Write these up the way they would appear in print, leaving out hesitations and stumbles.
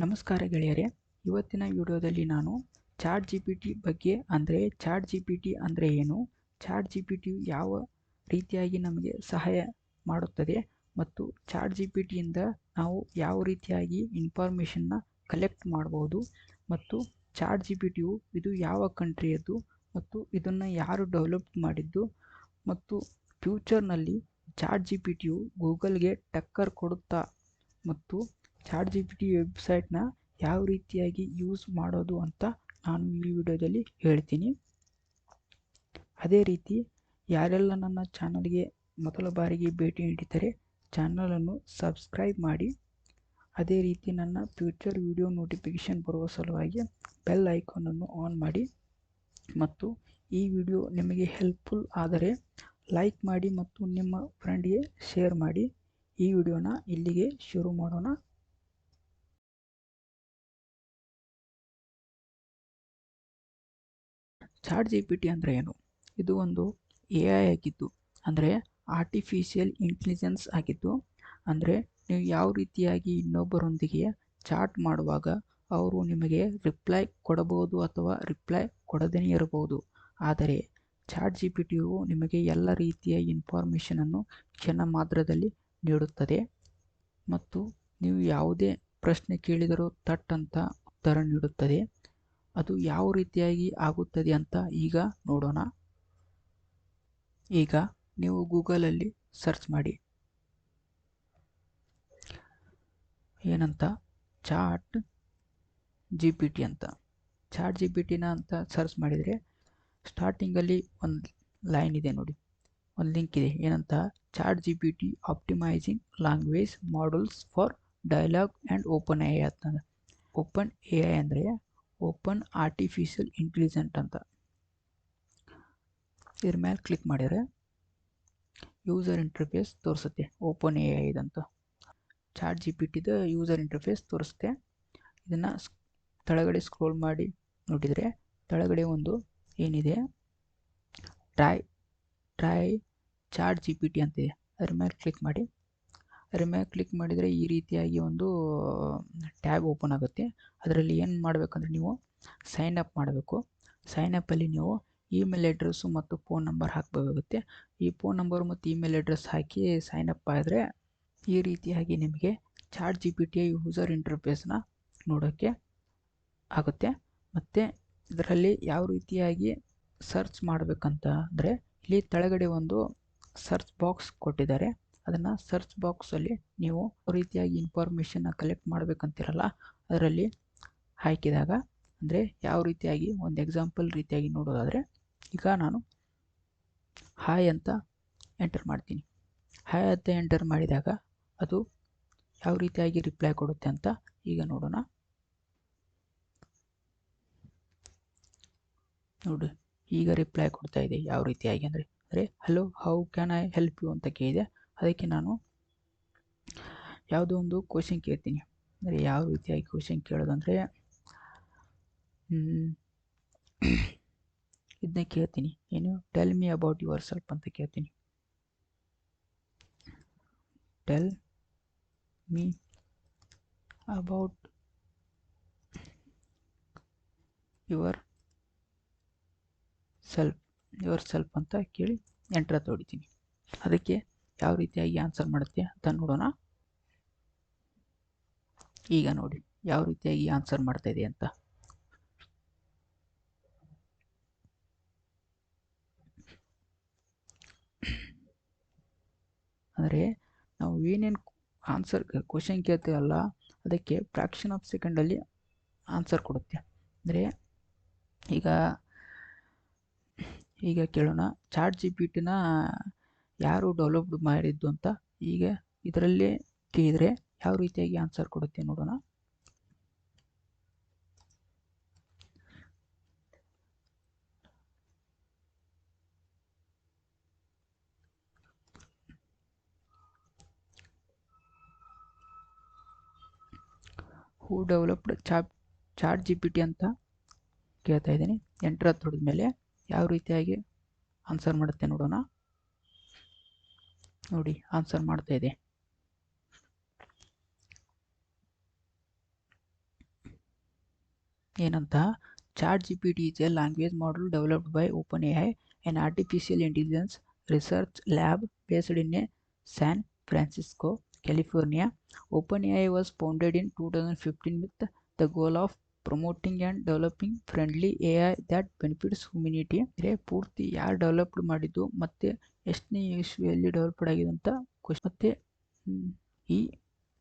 ನಮಸ್ಕಾರ ಗೆಳೆಯರೇ, ಇವತ್ತಿನ ವಿಡಿಯೋದಲ್ಲಿ ನಾನು ಚಾಟ್ ಜಿಪಿಟಿ ಬಗ್ಗೆ ಅಂದರೆ ಚಾಟ್ ಜಿಪಿಟಿ ಅಂದರೆ ಏನು, ಚಾಟ್ ಜಿಪಿಟಿಯು ಯಾವ ರೀತಿಯಾಗಿ ನಮಗೆ ಸಹಾಯ ಮಾಡುತ್ತದೆ ಮತ್ತು ಚಾಟ್ ಜಿಪಿಟಿಯಿಂದ ನಾವು ಯಾವ ರೀತಿಯಾಗಿ ಇನ್ಫಾರ್ಮೇಷನ್ನ ಕಲೆಕ್ಟ್ ಮಾಡಬಹುದು ಮತ್ತು ಚಾಟ್ ಜಿಪಿಟಿಯು ಇದು ಯಾವ ಕಂಟ್ರಿಯದ್ದು ಮತ್ತು ಇದನ್ನು ಯಾರು ಡೆವಲಪ್ ಮಾಡಿದ್ದು ಮತ್ತು ಫ್ಯೂಚರ್ನಲ್ಲಿ ಚಾಟ್ ಜಿಪಿಟಿಯು ಗೂಗಲ್ಗೆ ಟಕ್ಕರ್ ಕೊಡುತ್ತಾ ಮತ್ತು ಚಾಟ್ ಜಿಪಿಟಿ ವೆಬ್ಸೈಟ್ನ ಯಾವ ರೀತಿಯಾಗಿ ಯೂಸ್ ಮಾಡೋದು ಅಂತ ನಾನು ಈ ವಿಡಿಯೋದಲ್ಲಿ ಹೇಳ್ತೀನಿ. ಅದೇ ರೀತಿ ಯಾರೆಲ್ಲ ನನ್ನ ಚಾನಲ್ಗೆ ಮೊದಲ ಬಾರಿಗೆ ಭೇಟಿ ನೀಡಿದರೆ ಚಾನಲನ್ನು ಸಬ್ಸ್ಕ್ರೈಬ್ ಮಾಡಿ, ಅದೇ ರೀತಿ ನನ್ನ ಫ್ಯೂಚರ್ ವಿಡಿಯೋ ನೋಟಿಫಿಕೇಷನ್ ಬರುವ ಸಲುವಾಗಿ ಬೆಲ್ ಐಕಾನನ್ನು ಆನ್ ಮಾಡಿ ಮತ್ತು ಈ ವಿಡಿಯೋ ನಿಮಗೆ ಹೆಲ್ಪ್ಫುಲ್ ಆದರೆ ಲೈಕ್ ಮಾಡಿ ಮತ್ತು ನಿಮ್ಮ ಫ್ರೆಂಡ್ಗೆ ಶೇರ್ ಮಾಡಿ. ಈ ವಿಡಿಯೋನ ಇಲ್ಲಿಗೆ ಶುರು ಮಾಡೋಣ. ಚಾಟ್ ಜಿಪಿಟಿ ಅಂದರೆ ಏನು? ಇದು ಒಂದು AI ಆಗಿದ್ದು ಅಂದರೆ ಆರ್ಟಿಫಿಷಿಯಲ್ ಇಂಟೆಲಿಜೆನ್ಸ್ ಆಗಿದ್ದು, ಅಂದರೆ ನೀವು ಯಾವ ರೀತಿಯಾಗಿ ಇನ್ನೊಬ್ಬರೊಂದಿಗೆ ಚಾಟ್ ಮಾಡುವಾಗ ಅವರು ನಿಮಗೆ ರಿಪ್ಲೈ ಕೊಡಬಹುದು ಅಥವಾ ರಿಪ್ಲೈ ಕೊಡದೇ ಇರಬಹುದು. ಆದರೆ ಚಾಟ್ ಜಿಪಿಟಿಯು ನಿಮಗೆ ಎಲ್ಲ ರೀತಿಯ ಇನ್ಫಾರ್ಮೇಷನನ್ನು ಕ್ಷಣ ಮಾತ್ರದಲ್ಲಿ ನೀಡುತ್ತದೆ ಮತ್ತು ನೀವು ಯಾವುದೇ ಪ್ರಶ್ನೆ ಕೇಳಿದರೂ ಥಟ್ ಅಂತ ಉತ್ತರ ನೀಡುತ್ತದೆ. ಅದು ಯಾವ ರೀತಿಯಾಗಿ ಆಗುತ್ತದೆ ಅಂತ ಈಗ ನೋಡೋಣ. ಈಗ ನೀವು ಗೂಗಲಲ್ಲಿ ಸರ್ಚ್ ಮಾಡಿ ಏನಂತ, ಚಾಟ್ ಜಿಪಿಟಿ ಅಂತ. ಚಾಟ್ ಜಿಪಿಟಿನ ಅಂತ ಸರ್ಚ್ ಮಾಡಿದರೆ ಸ್ಟಾರ್ಟಿಂಗಲ್ಲಿ ಒಂದು ಲೈನ್ ಇದೆ ನೋಡಿ, ಒಂದು ಲಿಂಕ್ ಇದೆ. ಏನಂತ, chat GPT optimizing language models for dialogue and open AI ಅಂತ. ಓಪನ್ AI ಅಂದರೆ ಓಪನ್ ಆರ್ಟಿಫಿಷಿಯಲ್ ಇಂಟೆಲಿಜೆಂಟ್ ಅಂತ. ಇದ್ರ ಮೇಲೆ ಕ್ಲಿಕ್ ಮಾಡಿದರೆ ಯೂಸರ್ ಇಂಟರ್ಫೇಸ್ ತೋರಿಸುತ್ತೆ. ಓಪನ್ AI ಇದಂತ ಚಾಟ್ ಜಿಪಿಟಿದ ಯೂಸರ್ ಇಂಟರ್ಫೇಸ್ ತೋರಿಸುತ್ತೆ. ಇದನ್ನು ಕೆಳಗಡೆ ಸ್ಕ್ರೋಲ್ ಮಾಡಿ ನೋಡಿದರೆ ಕೆಳಗಡೆ ಒಂದು ಏನಿದೆ, ಟ್ರೈ ಚಾಟ್ ಜಿಪಿಟಿ ಅಂತಿದೆ. ಅದ್ರ ಮೇಲೆ ಕ್ಲಿಕ್ ಮಾಡಿ. ಅದ್ರ ಮೇಲೆ ಕ್ಲಿಕ್ ಮಾಡಿದರೆ ಈ ರೀತಿಯಾಗಿ ಒಂದು ಟ್ಯಾಬ್ ಓಪನ್ ಆಗುತ್ತೆ. ಅದರಲ್ಲಿ ಏನು ಮಾಡಬೇಕಂದ್ರೆ ನೀವು ಸೈನ್ ಅಪ್ ಮಾಡಬೇಕು. ಸೈನ್ ಅಪ್ಪಲ್ಲಿ ನೀವು ಇಮೇಲ್ ಅಡ್ರೆಸ್ಸು ಮತ್ತು ಫೋನ್ ನಂಬರ್ ಹಾಕಬೇಕಾಗುತ್ತೆ. ಈ ಫೋನ್ ನಂಬರ್ ಮತ್ತು ಇಮೇಲ್ ಅಡ್ರೆಸ್ ಹಾಕಿ ಸೈನ್ ಅಪ್ ಆದರೆ ಈ ರೀತಿಯಾಗಿ ನಿಮಗೆ ಚಾಟ್ ಜಿಪಿಟಿಯ ಯೂಸರ್ ಇಂಟರ್ಫೇಸ್ನ ನೋಡೋಕ್ಕೆ ಆಗುತ್ತೆ. ಮತ್ತು ಇದರಲ್ಲಿ ಯಾವ ರೀತಿಯಾಗಿ ಸರ್ಚ್ ಮಾಡಬೇಕಂತ ಅಂದರೆ ಇಲ್ಲಿ ಕೆಳಗಡೆ ಒಂದು ಸರ್ಚ್ ಬಾಕ್ಸ್ ಕೊಟ್ಟಿದ್ದಾರೆ. ಅದನ್ನು ಸರ್ಚ್ ಬಾಕ್ಸಲ್ಲಿ ನೀವು ರೀತಿಯಾಗಿ ಇನ್ಫಾರ್ಮೇಷನ್ನ ಕಲೆಕ್ಟ್ ಮಾಡಬೇಕಂತಿರಲ್ಲ, ಅದರಲ್ಲಿ ಹಾಕಿದಾಗ ಅಂದರೆ ಯಾವ ರೀತಿಯಾಗಿ ಒಂದು ಎಕ್ಸಾಂಪಲ್ ರೀತಿಯಾಗಿ ನೋಡೋದಾದರೆ, ಈಗ ನಾನು ಹಾಯ್ ಅಂತ ಎಂಟರ್ ಮಾಡ್ತೀನಿ. ಹಾಯ್ ಅಂತ ಎಂಟರ್ ಮಾಡಿದಾಗ ಅದು ಯಾವ ರೀತಿಯಾಗಿ ರಿಪ್ಲೈ ಕೊಡುತ್ತೆ ಅಂತ ಈಗ ನೋಡೋಣ. ನೋಡಿ, ಈಗ ರಿಪ್ಲೈ ಕೊಡ್ತಾ ಇದೆ ಯಾವ ರೀತಿಯಾಗಿ ಅಂದರೆ hello how can I help you ಅಂತ ಕೇಳಿದೆ. ಅದಕ್ಕೆ ನಾನು ಯಾವುದೋ ಒಂದು ಕ್ವಶನ್ ಕೇಳ್ತೀನಿ. ಅಂದರೆ ಯಾವ ರೀತಿಯಾಗಿ ಕ್ವಶನ್ ಕೇಳೋದಂದರೆ ಇದನ್ನೇ ಕೇಳ್ತೀನಿ, ಏನು, tell me about your self ಅಂತ ಕೇಳ್ತೀನಿ. Tell me about your self ಅಂತ ಕೇಳಿ ಎಂಟರ್ ಹೊಡಿತೀನಿ. ಅದಕ್ಕೆ ಯಾವ ರೀತಿಯಾಗಿ ಆನ್ಸರ್ ಮಾಡುತ್ತೆ ಅಂತ ನೋಡೋಣ. ಈಗ ನೋಡಿ ಯಾವ ರೀತಿಯಾಗಿ ಆನ್ಸರ್ ಮಾಡ್ತಾ ಇದೆ ಅಂತ. ಅಂದರೆ ನಾವು ಏನೇನು ಆನ್ಸರ್ ಕ್ವಶನ್ ಕೇಳ್ತೀವಲ್ಲ ಅದಕ್ಕೆ ಫ್ರಾಕ್ಷನ್ ಆಫ್ ಸೆಕೆಂಡಲ್ಲಿ ಆನ್ಸರ್ ಕೊಡುತ್ತೆ. ಅಂದರೆ ಈಗ ಕೇಳೋಣ, ಚಾಟ್ ಜಿಪಿಟಿನ ಯಾರು ಡೆವಲಪ್ ಮಾಡಿದ್ದು ಅಂತ. ಈಗ ಇದರಲ್ಲೇ ಕೇಳಿದರೆ ಯಾವ ರೀತಿಯಾಗಿ ಆನ್ಸರ್ ಕೊಡುತ್ತೆ ನೋಡೋಣ. ಹೂ ಡೆವಲಪ್ಡ್ ಚಾಟ್ ಜಿಪಿಟಿ ಅಂತ ಕೇಳ್ತಾ ಇದ್ದೀನಿ. ಎಂಟರ್ ಹೊಡೆದ ಮೇಲೆ ಯಾವ ರೀತಿಯಾಗಿ ಆನ್ಸರ್ ಮಾಡುತ್ತೆ ನೋಡೋಣ. ನೋಡಿ ಆನ್ಸರ್ ಮಾಡ್ತಾ ಇದೆ. ಏನಂತ, chat G P T is a language model developed by OpenAI, an artificial intelligence research lab based in San Francisco, California. OpenAI was founded in 2015 with the goal of promoting and developing friendly AI that benefits humanity. ಪೂರ್ತಿ ಯಾರು developed ಮಾಡಿದ್ದು ಮತ್ತು ಎಷ್ಟನೇ ಇಸ್ವಿಯಲ್ಲಿ developed ಆಗಿದೆ ಅಂತ ಮತ್ತೆ ಈ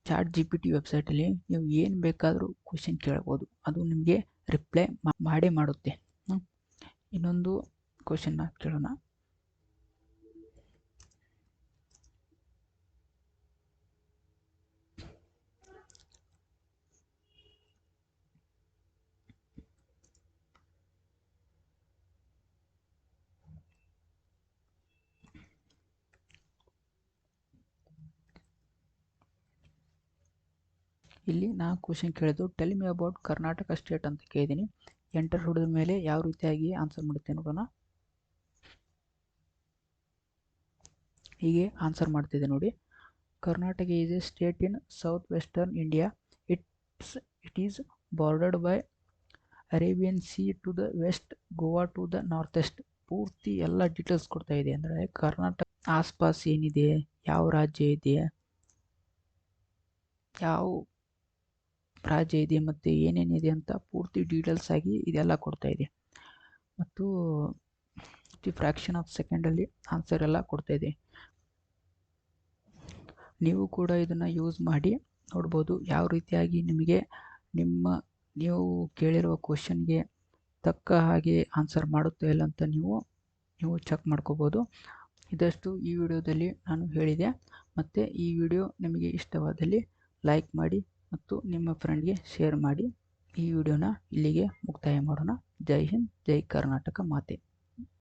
ಚಾಟ್ ಜಿ ಪಿ ಟಿ ವೆಬ್ಸೈಟಲ್ಲಿ ನೀವು ಏನು ಬೇಕಾದರೂ ಕ್ವಶನ್ ಕೇಳ್ಬೋದು, ಅದು ನಿಮಗೆ ರಿಪ್ಲೈ ಮಾಡೇ ಮಾಡುತ್ತೆ. ಇನ್ನೊಂದು ಕ್ವಶನ್ನ ಕೇಳೋಣ. ಇಲ್ಲಿ ನಾ ಕ್ವಶನ್ ಕೇಳಿದ್ದು tell me about Karnataka state ಅಂತ ಕೇಳಿದ್ದೀನಿ. ಎಂಟರ್ ಹೊಡೆದ ಮೇಲೆ ಯಾವ ರೀತಿಯಾಗಿ ಆನ್ಸರ್ ಮಾಡುತ್ತೆ ನೋಡೋಣ. ಹೀಗೆ ಆನ್ಸರ್ ಮಾಡ್ತಿದೆ ನೋಡಿ. Karnataka is a state in south western India. It is bordered by Arabian sea to the west, Goa to the north west. ಪೂರ್ತಿ ಎಲ್ಲ ಡೀಟೇಲ್ಸ್ ಕೊಡ್ತಾ ಇದೆ. ಅಂದರೆ ಕರ್ನಾಟಕ ಆಸ್ಪಾಸ್ ಏನಿದೆ, ಯಾವ ರಾಜ್ಯ ಇದೆ, ಯಾವ ರಾಜ್ಯ ಇದೆ ಮತ್ತು ಏನೇನಿದೆ ಅಂತ ಪೂರ್ತಿ ಡೀಟೇಲ್ಸ್ ಆಗಿ ಇದೆಲ್ಲ ಕೊಡ್ತಾ ಇದೆ. ಮತ್ತು ಫ್ರ್ಯಾಕ್ಷನ್ ಆಫ್ ಸೆಕೆಂಡಲ್ಲಿ ಆನ್ಸರ್ ಎಲ್ಲ ಕೊಡ್ತಾ ಇದೆ. ನೀವು ಕೂಡ ಇದನ್ನು ಯೂಸ್ ಮಾಡಿ ನೋಡ್ಬೋದು ಯಾವ ರೀತಿಯಾಗಿ ನಿಮಗೆ ನೀವು ಕೇಳಿರುವ ಕ್ವಶನ್ಗೆ ತಕ್ಕ ಹಾಗೆ ಆನ್ಸರ್ ಮಾಡುತ್ತೋ ಇಲ್ಲ ಅಂತ ನೀವು ಚೆಕ್ ಮಾಡ್ಕೋಬೋದು. ಇದಷ್ಟು ಈ ವಿಡಿಯೋದಲ್ಲಿ ನಾನು ಹೇಳಿದೆ. ಮತ್ತು ಈ ವಿಡಿಯೋ ನಿಮಗೆ ಇಷ್ಟವಾದಲ್ಲಿ ಲೈಕ್ ಮಾಡಿ ಮತ್ತು ನಿಮ್ಮ ಫ್ರೆಂಡ್ಗೆ ಶೇರ್ ಮಾಡಿ. ಈ ವಿಡಿಯೋನ ಇಲ್ಲಿಗೆ ಮುಕ್ತಾಯ ಮಾಡೋಣ. ಜೈ ಹಿಂದ್, ಜೈ ಕರ್ನಾಟಕ ಮಾತೆ.